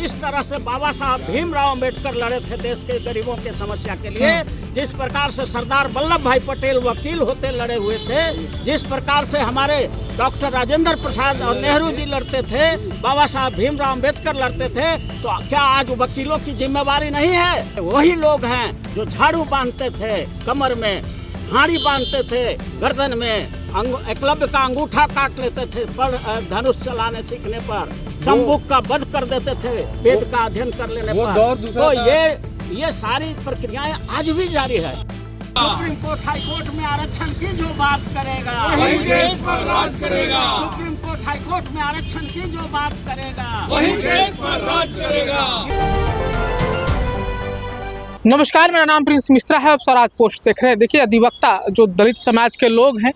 जिस तरह से बाबा साहब भीमराव अंबेडकर लड़े थे देश के गरीबों के समस्या के लिए, जिस प्रकार से सरदार वल्लभ भाई पटेल वकील होते लड़े हुए थे, जिस प्रकार से हमारे डॉक्टर राजेंद्र प्रसाद और नेहरू जी लड़ते थे, बाबा साहब भीमराव अंबेडकर लड़ते थे, तो क्या आज वकीलों की जिम्मेवारी नहीं है? वही लोग हैं जो झाड़ू बांधते थे कमर में, हाड़ी बांधते थे गर्दन में, एकलव्य का अंगूठा काट लेते थे पर धनुष चलाने सीखने पर, शंभुक का वध कर देते थे वेद का अध्ययन कर लेने पर। तो ये सारी प्रक्रियाएं आज भी जारी है। सुप्रीम कोर्ट हाई कोर्ट में आरक्षण की जो बात करेगा वही देश पर राज करेगा। सुप्रीम कोर्ट हाई कोर्ट में आरक्षण की जो बात करेगा वही देश पर राज करेगा। नमस्कार, मेरा नाम प्रिंस मिश्रा है। आप स्वराज पोस्ट देख रहे हैं। देखिए, अधिवक्ता जो दलित समाज के लोग हैं,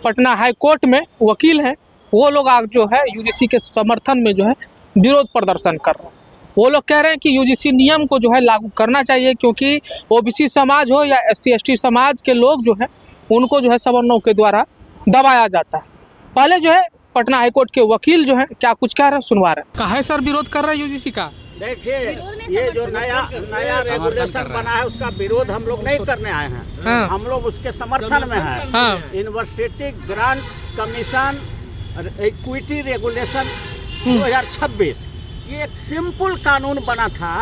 पटना हाई कोर्ट में वकील हैं, वो लोग आज जो है यूजीसी के समर्थन में जो है विरोध प्रदर्शन कर रहे हैं। वो लोग कह रहे हैं कि यूजीसी नियम को जो है लागू करना चाहिए, क्योंकि ओबीसी समाज हो या एससी एसटी समाज के लोग जो है उनको जो है सवर्णों के द्वारा दबाया जाता है। पहले जो है पटना हाई कोर्ट के वकील जो है क्या कुछ कह रहे हैं, सुनवा रहे हैं। कहा है सर विरोध कर रहे हैं यूजीसी का? देखिए, ये जो नया रेगुलेशन बना है उसका विरोध हम लोग नहीं करने आए हैं। हाँ। हम लोग उसके समर्थन में हैं। हाँ। University grant commission equity regulation 2026, ये एक सिंपल कानून बना था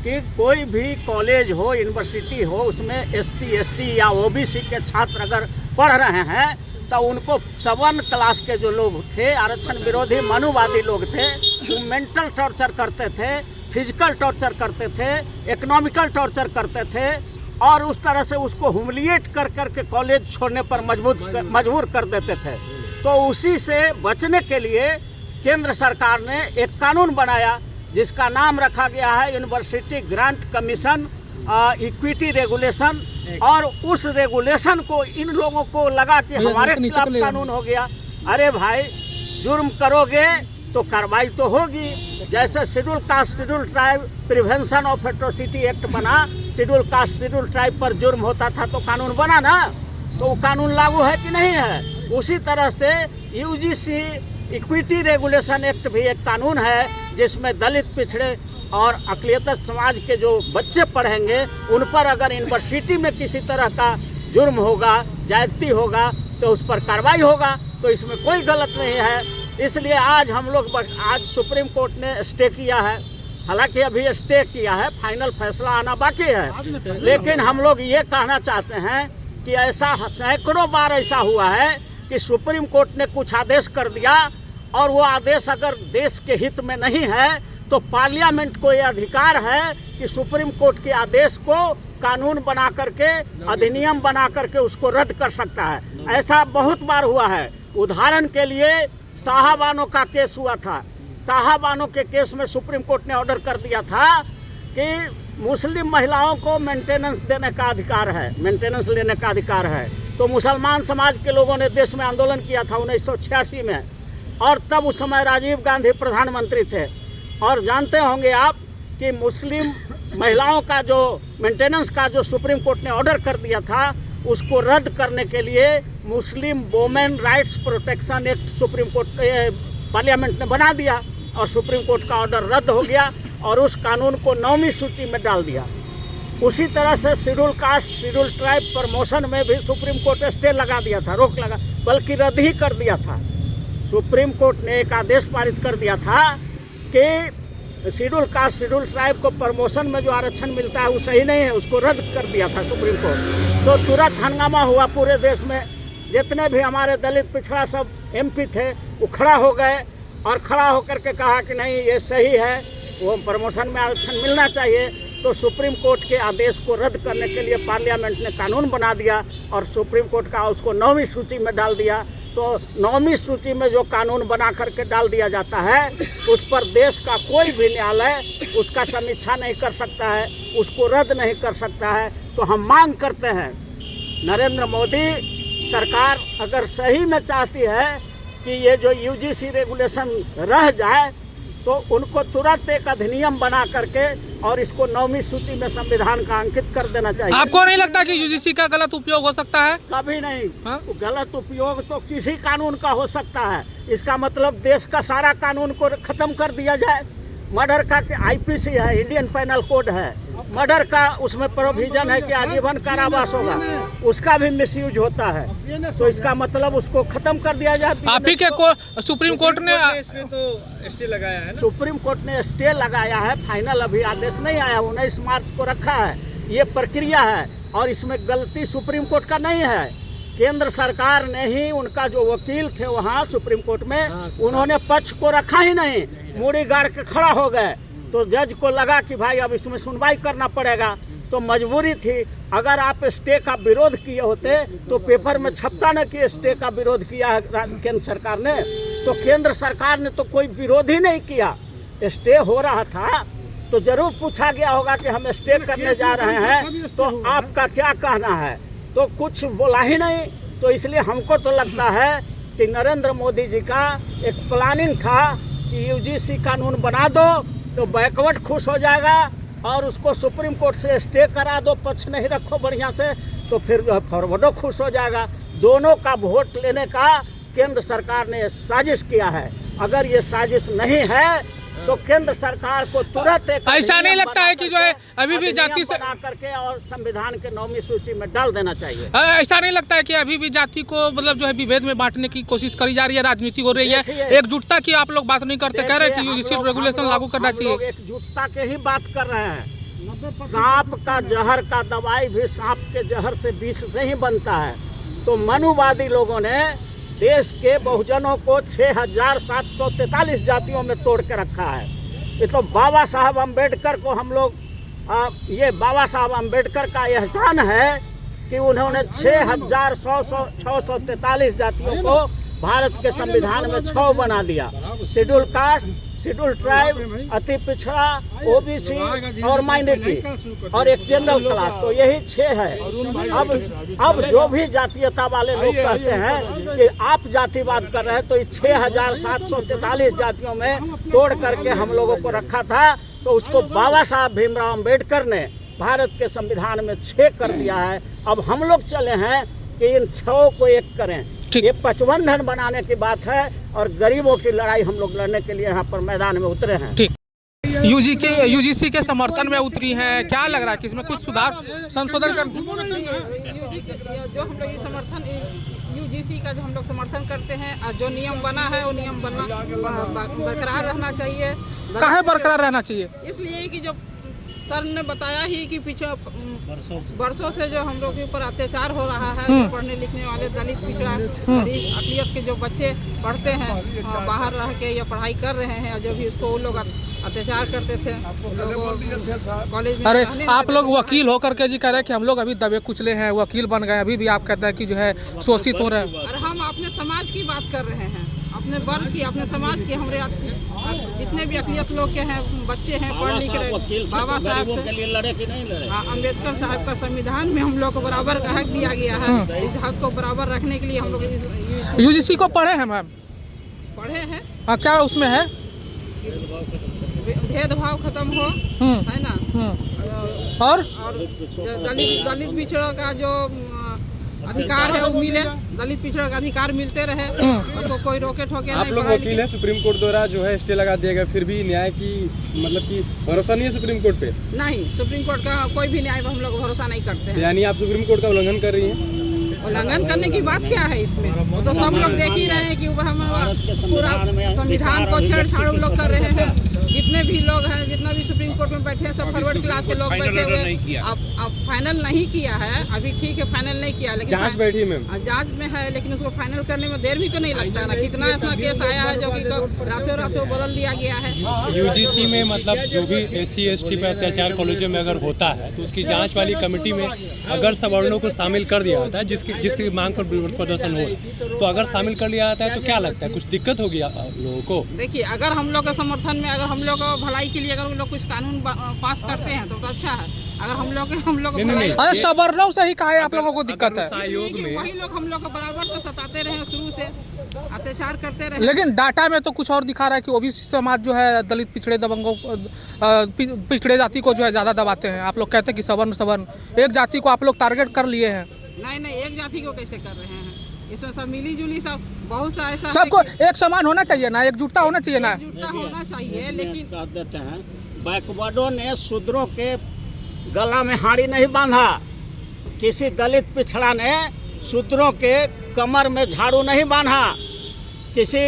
कि कोई भी कॉलेज हो, यूनिवर्सिटी हो, उसमें एससी एसटी या ओबीसी के छात्र अगर पढ़ रहे हैं तो उनको 7 क्लास के जो लोग थे, आरक्षण विरोधी मनुवादी लोग थे, वो मेंटल टॉर्चर करते थे, फिजिकल टॉर्चर करते थे, इकोनॉमिकल टॉर्चर करते थे और उस तरह से उसको ह्यूमिलिएट कर के कॉलेज छोड़ने पर मजबूर कर देते थे। तो उसी से बचने के लिए केंद्र सरकार ने एक कानून बनाया जिसका नाम रखा गया है university grant commission equity regulation. और उस रेगुलेशन को इन लोगों को लगा कि हमारे खिलाफ कानून हो गया। अरे भाई, जुर्म करोगे तो कार्रवाई तो होगी। जैसे schedule caste schedule tribe prevention of atrocity act बना, शेड्यूल कास्ट शेड्यूल ट्राइब पर जुर्म होता था तो कानून बना ना, तो वो कानून लागू है कि नहीं है? उसी तरह से यूजीसी इक्विटी रेगुलेशन एक्ट भी एक कानून है जिसमें दलित, पिछड़े और अकलियत समाज के जो बच्चे पढ़ेंगे उन पर अगर यूनिवर्सिटी में किसी तरह का जुर्म होगा, ज्यादती होगा, तो उस पर कार्रवाई होगा। तो इसमें कोई गलत नहीं है। इसलिए आज हम लोग आज सुप्रीम कोर्ट ने स्टे किया है। हालांकि अभी स्टे किया है, फाइनल फैसला आना बाकी है, लेकिन हम लोग ये कहना चाहते हैं कि ऐसा सैकड़ों बार ऐसा हुआ है कि सुप्रीम कोर्ट ने कुछ आदेश कर दिया और वो आदेश अगर देश के हित में नहीं है तो पार्लियामेंट को ये अधिकार है कि सुप्रीम कोर्ट के आदेश को कानून बना करके, अधिनियम बना करके उसको रद्द कर सकता है। ऐसा बहुत बार हुआ है। उदाहरण के लिए साहबानो का केस हुआ था। साहबानो के केस में सुप्रीम कोर्ट ने ऑर्डर कर दिया था कि मुस्लिम महिलाओं को मेंटेनेंस देने का अधिकार है, मेंटेनेंस लेने का अधिकार है। तो मुसलमान समाज के लोगों ने देश में आंदोलन किया था 1986 में, और तब उस समय राजीव गांधी प्रधानमंत्री थे। और जानते होंगे आप कि मुस्लिम महिलाओं का जो मेंटेनेंस का जो सुप्रीम कोर्ट ने ऑर्डर कर दिया था, उसको रद्द करने के लिए Muslim women rights protection act supreme court parliament ने बना दिया और सुप्रीम कोर्ट का ऑर्डर रद्द हो गया और उस कानून को 9वीं सूची में डाल दिया। उसी तरह से schedule caste schedule tribe promotion में भी सुप्रीम कोर्ट स्टे लगा दिया था, रोक लगा, बल्कि रद्द ही कर दिया था। सुप्रीम कोर्ट ने एक आदेश पारित कर दिया था कि शेड्यूल कास्ट शेड्यूल ट्राइब को प्रमोशन में जो आरक्षण मिलता है वो सही नहीं है, उसको रद्द कर दिया था सुप्रीम कोर्ट। तो तुरंत हंगामा हुआ पूरे देश में। जितने भी हमारे दलित पिछड़ा सब एमपी थे वो खड़ा हो गए और खड़ा होकर के कहा कि नहीं, ये सही है, वो प्रमोशन में आरक्षण मिलना चाहिए। तो सुप्रीम कोर्ट के आदेश को रद्द करने के लिए पार्लियामेंट ने कानून बना दिया और सुप्रीम कोर्ट का उसको 9वीं सूची में डाल दिया। तो 9वीं सूची में जो कानून बना करके डाल दिया जाता है, उस पर देश का कोई भी न्यायालय उसका समीक्षा नहीं कर सकता है, उसको रद्द नहीं कर सकता है। तो हम मांग करते हैं, नरेंद्र मोदी सरकार अगर सही में चाहती है कि ये जो यूजीसी रेगुलेशन रह जाए, तो उनको तुरंत एक अधिनियम बना करके और इसको 9वीं सूची में संविधान का अंकित कर देना चाहिए। आपको नहीं लगता कि यूजीसी का गलत उपयोग हो सकता है? कभी नहीं। हाँ? गलत उपयोग तो किसी कानून का हो सकता है। इसका मतलब देश का सारा कानून को खत्म कर दिया जाए। मर्डर का आईपीसी है, इंडियन पेनल कोड है, मर्डर का उसमें प्रोविजन है कि आजीवन कारावास होगा, उसका भी मिसयूज होता है। तो इसका मतलब उसको खत्म कर दिया जाए। आप ही के सुप्रीम कोर्ट ने तो स्टे लगाया है ना? सुप्रीम कोर्ट ने स्टे लगाया है, फाइनल अभी आदेश नहीं आया, 19 मार्च को रखा है। ये प्रक्रिया है और इसमें गलती सुप्रीम कोर्ट का नहीं है, केंद्र सरकार ने ही, उनका जो वकील थे वहाँ सुप्रीम कोर्ट में, उन्होंने पक्ष को रखा ही नहीं, मूड़ी गाड़ के खड़ा हो गए। तो जज को लगा कि भाई अब इसमें सुनवाई करना पड़ेगा, तो मजबूरी थी। अगर आप स्टे का विरोध किए होते तो पेपर में छपता न कि स्टे का विरोध किया है केंद्र सरकार ने। तो केंद्र सरकार ने तो कोई विरोध ही नहीं किया, स्टे हो रहा था तो जरूर पूछा गया होगा कि हम स्टे करने जा रहे हैं, तो आपका क्या कहना है, तो कुछ बोला ही नहीं। तो इसलिए हमको तो लगता है कि नरेंद्र मोदी जी का एक प्लानिंग था कि यूजीसी कानून बना दो तो बैकवर्ड खुश हो जाएगा और उसको सुप्रीम कोर्ट से स्टे करा दो, पक्ष नहीं रखो बढ़िया से, तो फिर फॉरवर्डो खुश हो जाएगा। दोनों का वोट लेने का केंद्र सरकार ने साजिश किया है। अगर ये साजिश नहीं है तो केंद्र सरकार को तुरंत एक ऐसा नहीं लगता है कि जो है अभी भी जाति से बना करके और संविधान के 9वीं सूची में डाल देना चाहिए। ऐसा नहीं लगता है कि अभी भी जाति को मतलब जो है विभेद में बांटने की कोशिश करी जा रही है, राजनीति हो रही है, एकजुटता की आप लोग बात नहीं करते, कह रहे हैं कि यूजीसी रेगुलेशन लागू करना चाहिए। एकजुटता के ही बात कर रहे हैं। सांप का जहर का दवाई भी सांप के जहर से विष से ही बनता है। तो मनुवादी लोगों ने देश के बहुजनों को 6,743 जातियों में तोड़ के रखा है। ये तो बाबा साहब अम्बेडकर को हम लोग ये बाबा साहब अम्बेडकर का एहसान है कि उन्होंने 6,643 जातियों को भारत के संविधान में 6 बना दिया। शेड्यूल कास्ट, शेड्यूल ट्राइब, अति पिछड़ा, ओबीसी और माइनॉरिटी और एक जनरल क्लास, तो यही 6 है। अब जो भी जातीयता वाले लोग कहते हैं कि आप जातिवाद कर रहे हैं, तो इस 6,743 जातियों में तोड़ करके हम लोगों को रखा था। तो उसको बाबा साहब भीमराव अम्बेडकर ने भारत के संविधान में 6 कर दिया है। अब हम लोग चले हैं कि इन 6 को एक करें। ये पचबंधन बनाने की बात है और गरीबों की लड़ाई हम लोग लड़ने के लिए यहाँ पर मैदान में उतरे हैं। ठीक, यूजीसी के समर्थन में उतरी हैं, क्या लग रहा है कि इसमें कुछ सुधार संशोधन कर जो हम लोग ये समर्थन यूजीसी का जो हम लोग समर्थन करते हैं और जो नियम बना है वो नियम बरकरार रहना चाहिए। काहे बरकरार रहना चाहिए? इसलिए कि जो सर ने बताया ही कि पीछे बरसों से जो हम लोग के ऊपर अत्याचार हो रहा है, जो पढ़ने लिखने वाले दलित पिछड़ा गरीब अकलियत के जो बच्चे पढ़ते हैं बाहर रह के या पढ़ाई कर रहे हैं, जो भी उसको वो लोग अत्याचार करते थे कॉलेज में। अरे आप लोग वकील होकर के जी कह रहे हैं कि हम लोग अभी दबे कुचले हैं, वकील बन गए, अभी भी आप कहते हैं कि जो है शोषित हो रहे हैं। और हम अपने समाज की बात कर रहे हैं, अपने वर्ग की, अपने समाज की। हमारे जितने भी अकलियत लोग के हैं बच्चे हैं पढ़ लिख रहे, बाबा साहब अम्बेडकर साहब का संविधान में हम लोग को बराबर का हक दिया गया है। इस हक को बराबर रखने के लिए हम लोग यूजीसी को पढ़े हैं मैम? पढ़े हैं। क्या उसमें है? भेदभाव खत्म हो, है ना, और दलित पिछड़ा का जो अधिकार है वो मिले, दलित पिछड़ा का अधिकार मिलते रहे, उसको कोई रोके ठोके नहीं। आप लोग वकील हैं, सुप्रीम कोर्ट द्वारा जो है स्टे लगा दिया गया, फिर भी न्याय की मतलब कि भरोसा नहीं है सुप्रीम कोर्ट पे? नहीं, सुप्रीम कोर्ट का कोई भी न्याय पर हम लोग भरोसा नहीं करते हैं। यानी आप सुप्रीम कोर्ट का उल्लंघन कर रही हैं? उल्लंघन करने की बात क्या है इसमें? वो तो सब लोग देख ही रहे हैं कि हम पूरा संविधान को छेड़छाड़ लोग कर रहे हैं। जितने भी लोग हैं, जितना भी सुप्रीम कोर्ट में बैठे हैं, सब फॉरवर्ड क्लास के लोग बैठे हुए। अब फाइनल नहीं किया है अभी, ठीक है फाइनल नहीं किया, लेकिन जांच बैठी मैम, जांच में है, लेकिन उसको फाइनल करने में देर भी तो नहीं लगता है ना। कितना ऐसा केस आया है जो कि रातों रातों बदल दिया गया है। यूजीसी में मतलब जो भी SC ST पे अत्याचार कॉलेजों में अगर होता है तो उसकी जांच वाली कमेटी में अगर सवर्णों को शामिल कर दिया जाता है, जिसकी मांग पर विरोध प्रदर्शन हो, तो अगर शामिल कर लिया जाता है तो क्या लगता है कुछ दिक्कत होगी लोगों को? देखिए, अगर हम लोग के समर्थन में, अगर हम लोग भलाई के लिए अगर वो लोग कुछ कानून पास करते हैं तो अच्छा है। अगर हम लोग अरे सवर्णों से ही काहे आप लोगों को दिक्कत है? वही लोग हम लोग को बराबर से सताते रहे, शुरू से अत्याचार करते रहे। लेकिन डाटा में तो कुछ और दिखा रहा है कि ओबीसी समाज जो है दलित पिछड़े दबंगों पिछड़े जाति को जो है ज़्यादा दबाते हैं। आप लोग कहते हैं कि सवर्ण एक जाति को आप लोग टारगेट कर लिए हैं। नहीं, एक जाति को कैसे कर रहे हैं? इसमें सब मिली जुली सब बहुत सा ऐसा है सबको कि एक समान होना चाहिए ना, एकजुटता होना चाहिए ना। एकजुटता होना चाहिए, लेकिन कह देते हैं बैकवर्डों ने शूद्रों के गला में हाड़ी नहीं बांधा, किसी दलित पिछड़ा ने शूद्रों के कमर में झाड़ू नहीं बांधा, किसी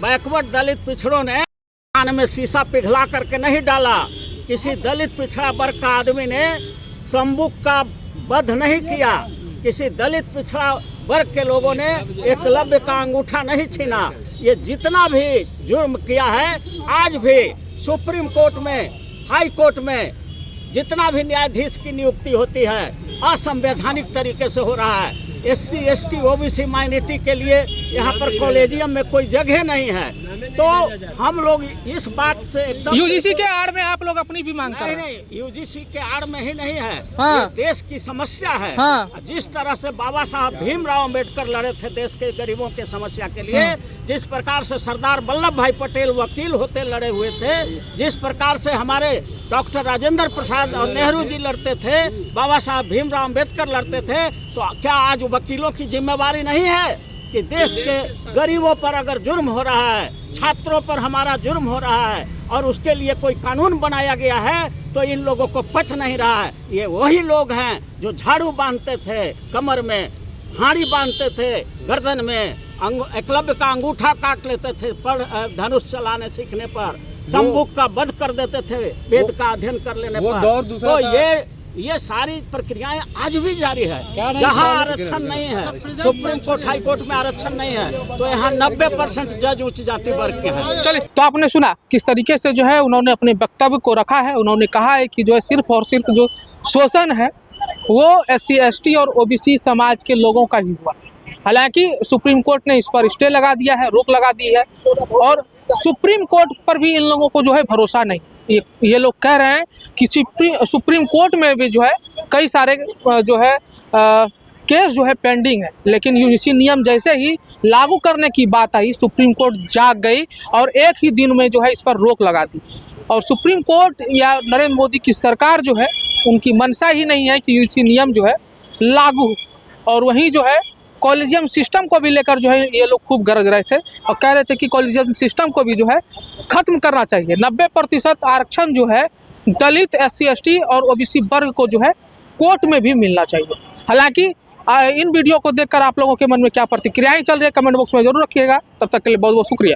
बैकवर्ड दलित पिछड़ों ने कान में शीशा पिघला करके नहीं डाला, किसी दलित पिछड़ा वर्ग का आदमी ने संबुक का वध नहीं किया, किसी दलित पिछड़ा वर्ग के लोगों ने एकलव्य का अंगूठा नहीं छीना। ये जितना भी जुर्म किया है आज भी सुप्रीम कोर्ट में, हाई कोर्ट में जितना भी न्यायाधीश की नियुक्ति होती है असंवैधानिक तरीके से हो रहा है। SC ST OBC माइनॉरिटी के लिए यहाँ पर कॉलेजियम में कोई जगह नहीं है। तो हम लोग इस बात से एकदम यूजीसी के आड़ में आप लोग अपनी भी मांग कर नहीं रहे हैं। नहीं, UGC के आड़ में ही नहीं है, हाँ। ये देश की समस्या है। हाँ। जिस तरह से बाबा साहब भीमराव अम्बेडकर लड़े थे देश के गरीबों के समस्या के लिए, जिस प्रकार से सरदार वल्लभ भाई पटेल वकील होते लड़े हुए थे, जिस प्रकार से हमारे डॉक्टर राजेंद्र प्रसाद और नेहरू जी लड़ते थे, बाबा साहब भीमराव अम्बेडकर लड़ते थे, तो क्या आज वकीलों की जिम्मेवारी नहीं है कि देश के गरीबों पर अगर जुर्म हो रहा है, छात्रों पर हमारा जुर्म हो रहा है और उसके लिए कोई कानून बनाया गया है, तो इन लोगों को पच नहीं रहा है। ये वही लोग हैं जो झाड़ू बांधते थे, कमर में हाड़ी बांधते थे, गर्दन में एकलव्य का अंगूठा काट लेते थे धनुष चलाने सीखने पर, संबुक का वध कर देते थे वेद का अध्ययन कर लेने वो पर। दौर दूसरा तो था। ये सारी प्रक्रियाएं आज भी जारी है। जहां आरक्षण नहीं है, सुप्रीम कोर्ट हाई कोर्ट में आरक्षण नहीं है, तो यहाँ 90% जज उच्च जाति वर्ग के हैं। चलिए, तो आपने सुना किस तरीके से जो है उन्होंने अपने वक्तव्य को रखा है। उन्होंने कहा है कि जो है सिर्फ और सिर्फ जो शोषण है वो SC ST और OBC समाज के लोगों का ही हुआ। हालांकि सुप्रीम कोर्ट ने इस पर स्टे लगा दिया है, रोक लगा दी है, और सुप्रीम कोर्ट पर भी इन लोगों को जो है भरोसा नहीं। ये लोग कह रहे हैं कि सुप्रीम कोर्ट में भी जो है कई सारे जो है केस जो है पेंडिंग है, लेकिन UGC नियम जैसे ही लागू करने की बात आई, सुप्रीम कोर्ट जाग गई और एक ही दिन में जो है इस पर रोक लगा दी। और सुप्रीम कोर्ट या नरेंद्र मोदी की सरकार जो है उनकी मंशा ही नहीं है कि UGC नियम जो है लागू हो। और वहीं जो है कॉलेजियम सिस्टम को भी लेकर जो है ये लोग खूब गरज रहे थे और कह रहे थे कि कॉलेजियम सिस्टम को भी जो है खत्म करना चाहिए। 90% आरक्षण जो है दलित SC ST और OBC वर्ग को जो है कोर्ट में भी मिलना चाहिए। हालांकि इन वीडियो को देखकर आप लोगों के मन में क्या प्रतिक्रियाएं चल रही है कमेंट बॉक्स में जरूर रखिएगा। तब तक के लिए बहुत बहुत शुक्रिया।